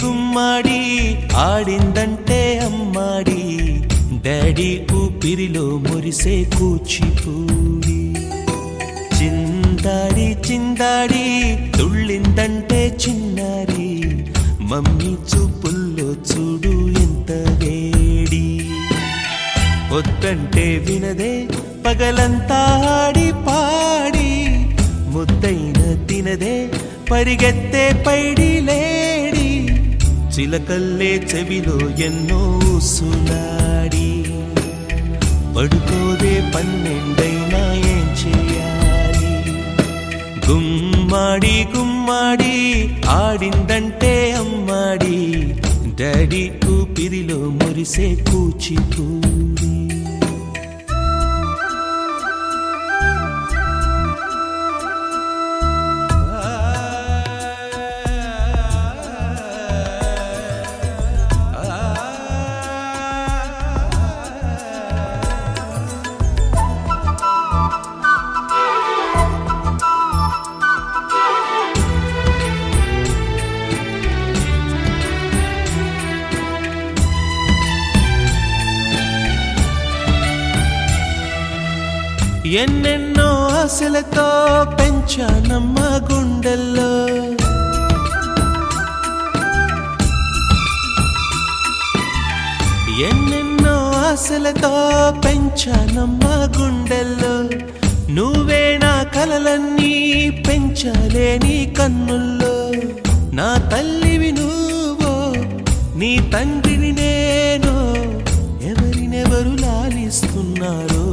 గుమ్మాడి ఆడిందంటే అమ్మాడి డాడీ ఊపిరిలో మురిసే కూచిపూడి చిందాడి చిందాడి తుళ్ళిందంటే చిన్నారి మమ్మీ చూపుల్లో చూడు ఎంత వేడి వద్దంటే వినదే పగలంతా ఆడి పాడి ముద్దైన తినదే పరిగెత్తే పైడి లేడి చిలకల్లే చెవిలో ఎన్నో సులాడి పడుకోదే పన్నెండైనా ఏం చేయాలి గుమ్మాడి గుమ్మాడి ఆడిందంటే అమ్మాడి డాడీ ఊపిరిలో మురిసే కూచిపూడి ఎన్నెన్నో ఆశలతో పెంచానమ్మ గుండెల్లో ఎన్నెన్నో ఆశలతో పెంచానమ్మ గుండెల్లో నువ్వే నా కలలన్నీ పెంచాలే నీ కన్నుల్లో నా తల్లివి నువ్వో నీ తండ్రిని నేను ఎవరినెవరు లాలిస్తున్నారో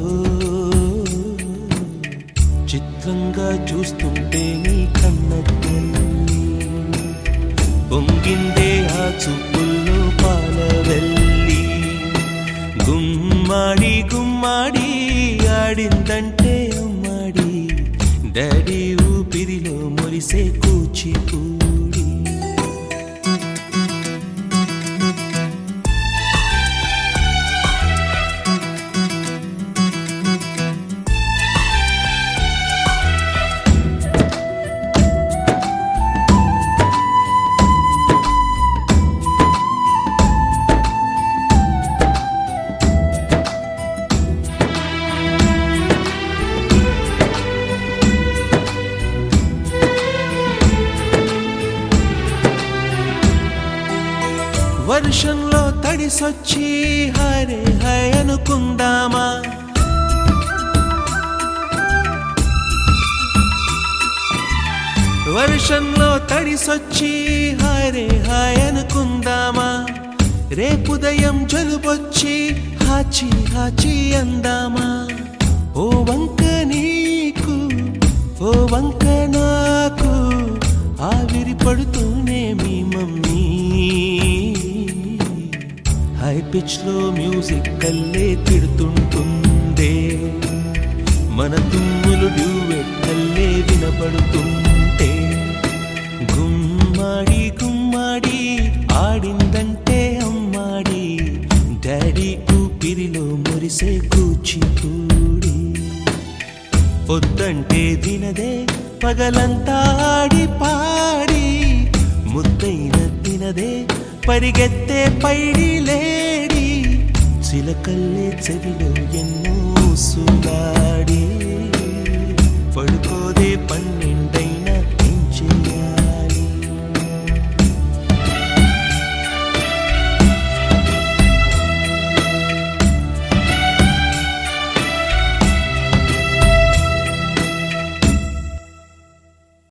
చిత్రంగా చూస్తుంటే నీ కన్నట్టు పొంగిందే ఆ చూపుల్లో పాలవెల్లి గుమ్మాడి గుమ్మాడి ఆడిందంటే అమ్మాడి డాడీ ఊపిరిలో మురిసే కూచిపూడి వర్షంలో తడిసొచ్చి హరే హై అనుకుందామా వర్షంలో తడిసొచ్చి హరే హాయ్ అనుకుందామా రేపుదయం జలుబొచ్చి హాచి హాచి అందామా ఓ వంక నీకు ఓ వంక నాకు ఆవిరి పడుతూనే మీ మమ్మీ హై పిచ్ లో మ్యూజిక్ కల్లే తిడుతుంటుందే మన తుమ్ములు డ్యూయెట్ కల్లే వినపడుతుంటే గుమ్మాడి గుమ్మాడి ఆడిందంటే అమ్మాడి డాడీ ఊపిరిలో మురిసే కూచిపూడి పొద్దంటే వినదే పగలంతా ఆడి పాడి ముద్దైన తినదే పరిగెత్తే పైడి లేడి చిలకల్లే చెవిలో ఎన్నో సులాడి పడుకోదే